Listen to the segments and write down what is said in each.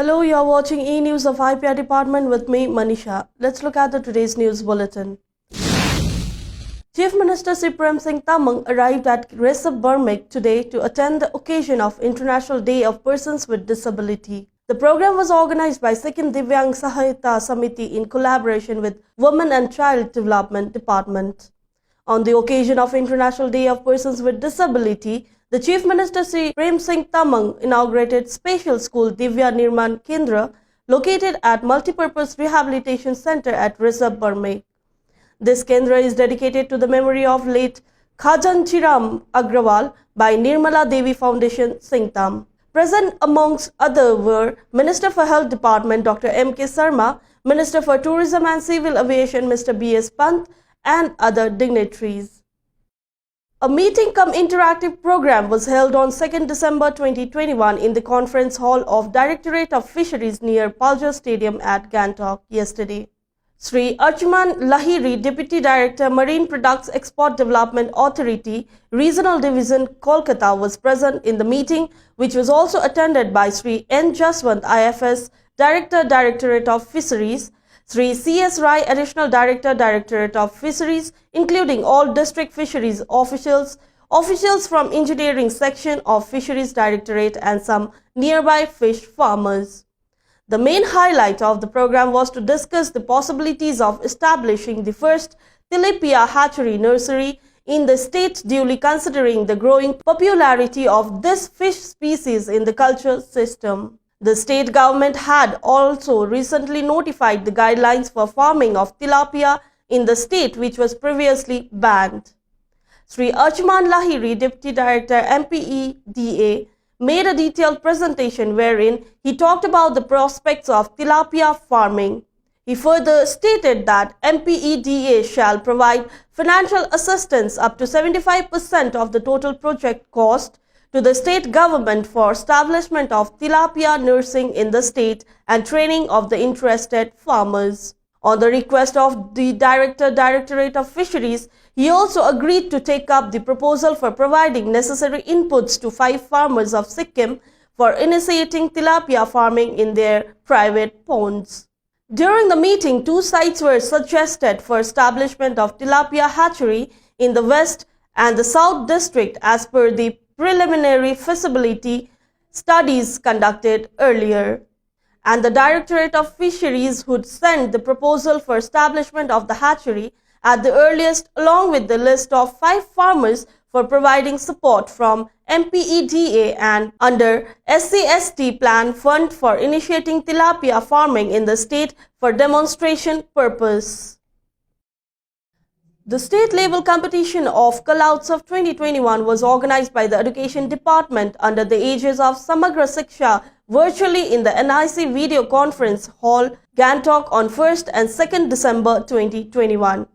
Hello, you are watching E-News of IPR Department with me, Manisha. Let's look at today's news bulletin. Chief Minister Sri Prem Singh Tamang arrived at Bermiok today to attend the occasion of International Day of Persons with Disability. The program was organized by Sikkim Divyang Sahayata Samiti in collaboration with Women and Child Development Department. On the occasion of International Day of Persons with Disability, the Chief Minister Sri Prem Singh Tamang inaugurated Special School Divya Nirman Kendra located at Multipurpose Rehabilitation Centre at Bermiok. This Kendra is dedicated to the memory of late Khajan Chiram Agrawal by Nirmala Devi Foundation, Singtam. Present amongst others were Minister for Health Department Dr. M.K. Sarma, Minister for Tourism and Civil Aviation Mr. B.S. Pant and other dignitaries. A meeting-cum-interactive program was held on 2nd December 2021 in the conference hall of Directorate of Fisheries near Palzor Stadium at Gangtok yesterday. Sri Archman Lahiri, Deputy Director, Marine Products Export Development Authority, Regional Division, Kolkata, was present in the meeting, which was also attended by Sri N. Jaswant, IFS, Director, Directorate of Fisheries, Sri C.S. Rai, Additional Director, Directorate of Fisheries, including all district fisheries officials, officials from Engineering Section of Fisheries Directorate and some nearby fish farmers. The main highlight of the program was to discuss the possibilities of establishing the first tilapia hatchery nursery in the state, duly considering the growing popularity of this fish species in the culture system. The state government had also recently notified the guidelines for farming of tilapia in the state, which was previously banned. Sri Archman Lahiri, Deputy Director, MPEDA, made a detailed presentation wherein he talked about the prospects of tilapia farming. He further stated that MPEDA shall provide financial assistance up to 75% of the total project cost to the state government for establishment of tilapia nursing in the state and training of the interested farmers. On the request of the Directorate of Fisheries, he also agreed to take up the proposal for providing necessary inputs to 5 farmers of Sikkim for initiating tilapia farming in their private ponds. During the meeting, 2 sites were suggested for establishment of tilapia hatchery in the West and the South District as per the preliminary feasibility studies conducted earlier, and the Directorate of Fisheries would send the proposal for establishment of the hatchery at the earliest along with the list of 5 farmers for providing support from MPEDA and under SCST plan fund for initiating tilapia farming in the state for demonstration purpose. The state-level competition of Kala Utsav 2021 was organized by the Education Department under the aegis of Samagra Shiksha virtually in the NIC Video Conference Hall, Gangtok on 1st and 2nd December 2021.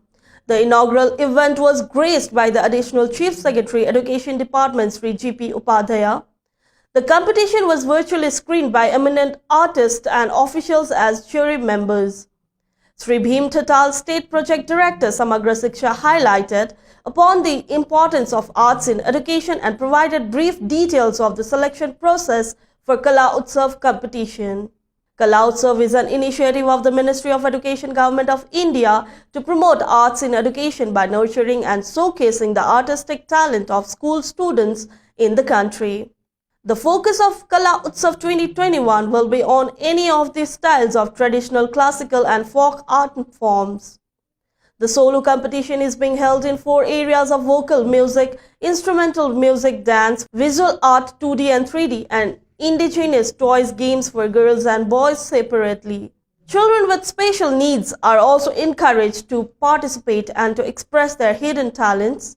The inaugural event was graced by the Additional Chief Secretary, Education Department, Sri G.P. Upadhyaya. The competition was virtually screened by eminent artists and officials as jury members. Sri Bhim Tatal, State Project Director, Samagra Shiksha, highlighted upon the importance of arts in education and provided brief details of the selection process for Kala Utsav competition. Kala Utsav is an initiative of the Ministry of Education, Government of India to promote arts in education by nurturing and showcasing the artistic talent of school students in the country. The focus of Kala Utsav 2021 will be on any of the styles of traditional, classical and folk art forms. The solo competition is being held in 4 areas of vocal music, instrumental music, dance, visual art 2D and 3D, and indigenous toys games for girls and boys separately. Children with special needs are also encouraged to participate and to express their hidden talents.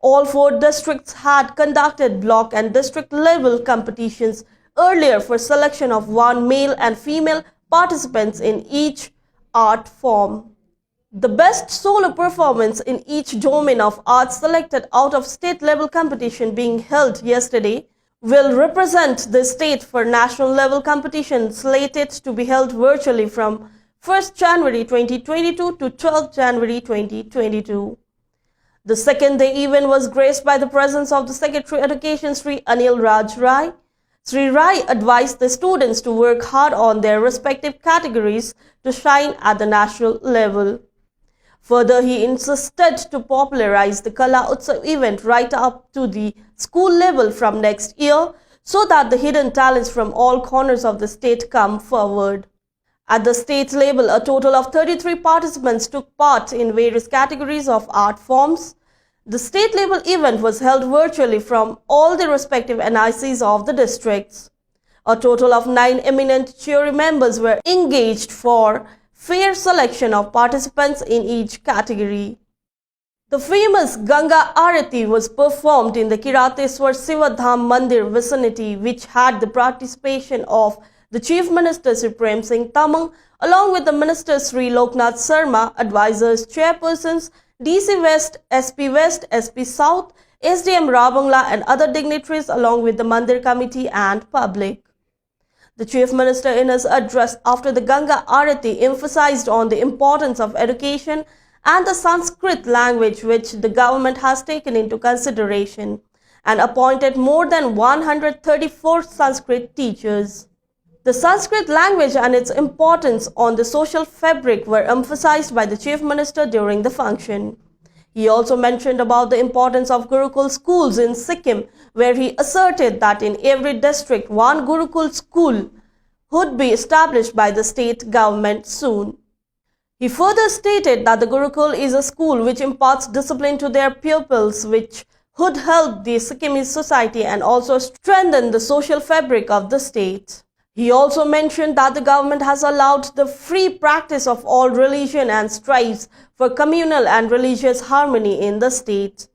All 4 districts had conducted block and district level competitions earlier for selection of 1 male and female participants in each art form. The best solo performance in each domain of arts selected out of state level competition being held yesterday will represent the state for national level competition slated to be held virtually from 1st January 2022 to 12th January 2022. The second day event was graced by the presence of the Secretary Education Sri Anil Raj Rai, Sri Rai advised the students to work hard on their respective categories to shine at the national level. Further, he insisted to popularize the Kala Utsav event right up to the school level from next year so that the hidden talents from all corners of the state come forward. At the state level, a total of 33 participants took part in various categories of art forms. The state level event was held virtually from all the respective NICs of the districts. A total of 9 eminent jury members were engaged for fair selection of participants in each category. The famous Ganga Aarti was performed in the Kirateswar Shiva Dham Mandir vicinity, which had the participation of the Chief Minister Sri Prem Singh Tamang along with the Minister Sri Loknath Sharma, advisors, chairpersons, DC West, SP South, SDM Rabangla and other dignitaries along with the Mandir Committee and public. The Chief Minister in his address after the Ganga Aarti emphasized on the importance of education and the Sanskrit language which the government has taken into consideration and appointed more than 134 Sanskrit teachers. The Sanskrit language and its importance on the social fabric were emphasized by the Chief Minister during the function. He also mentioned about the importance of Gurukul schools in Sikkim, where he asserted that in every district one Gurukul school would be established by the state government soon. He further stated that the Gurukul is a school which imparts discipline to their pupils, which would help the Sikkimese society and also strengthen the social fabric of the state. He also mentioned that the government has allowed the free practice of all religion and strives for communal and religious harmony in the state.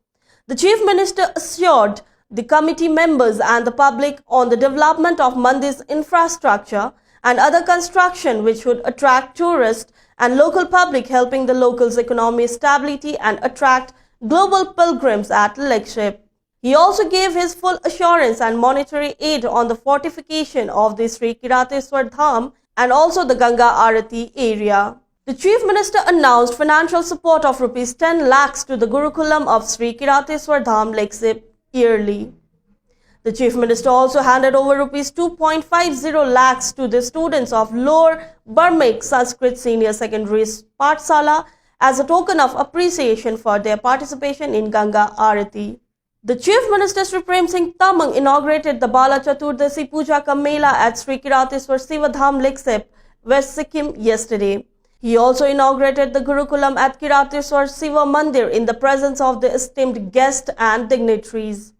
The Chief Minister assured the committee members and the public on the development of Mandir's infrastructure and other construction which would attract tourists and local public, helping the locals' economic stability and attract global pilgrims at Legship. He also gave his full assurance and monetary aid on the fortification of the Sri Kirateswar Dham and also the Ganga Aarti area. The Chief Minister announced financial support of Rs 10 lakhs to the Gurukulam of Sri Kirateswar Dham Legship yearly. The Chief Minister also handed over Rs 2.50 lakhs to the students of Lower Bermiok Sanskrit Senior Secondary Pathsala as a token of appreciation for their participation in Ganga Aarti. The Chief Minister Sri Prem Singh Tamang inaugurated the Bala Chaturdasi Puja Ka Mela at Sri Kirateswar Shiva Dham Legship, West Sikkim yesterday. He also inaugurated the Gurukulam at Kirateswar Shiva Mandir in the presence of the esteemed guests and dignitaries.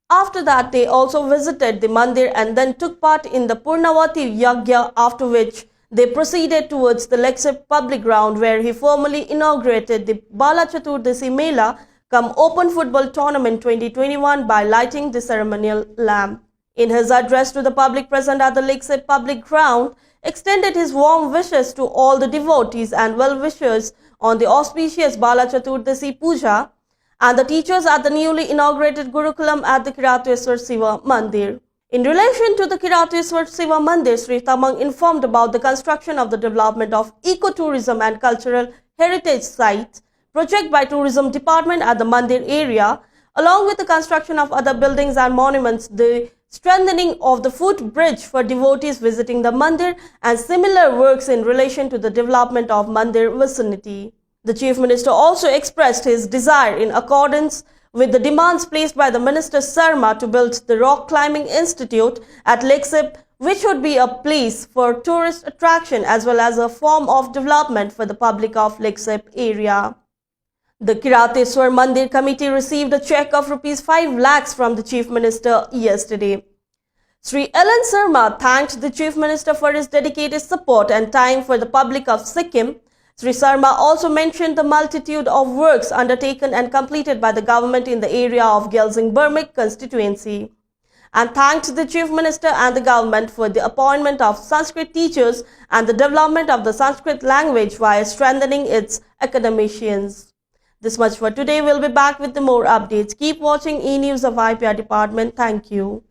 After that, they also visited the Mandir and then took part in the Purnavati Yagya, after which they proceeded towards the Legship public ground where he formally inaugurated the Bala Chaturdasi Mela come Open Football Tournament 2021 by lighting the ceremonial lamp. In his address to the public present at the Legship public ground, extended his warm wishes to all the devotees and well-wishers on the auspicious Bala Chaturdasi Puja and the teachers at the newly inaugurated Gurukulam at the Kirateswar Shiva Mandir. In relation to the Kirateswar Shiva Mandir, Sri Tamang informed about the construction of the development of ecotourism and cultural heritage sites project by Tourism Department at the Mandir area, along with the construction of other buildings and monuments, the strengthening of the footbridge for devotees visiting the Mandir and similar works in relation to the development of Mandir vicinity. The Chief Minister also expressed his desire in accordance with the demands placed by the Minister Sharma to build the Rock Climbing Institute at Legship, which would be a place for tourist attraction as well as a form of development for the public of Legship area. The Kirateswar Mandir Committee received a cheque of Rs 5 lakhs from the Chief Minister yesterday. Sri Ellen Sharma thanked the Chief Minister for his dedicated support and time for the public of Sikkim. Sri Sharma also mentioned the multitude of works undertaken and completed by the government in the area of Bermiok constituency and thanked the Chief Minister and the government for the appointment of Sanskrit teachers and the development of the Sanskrit language while strengthening its academicians. This much for today. We'll be back with the more updates. Keep watching E-News of IPR Department. Thank you.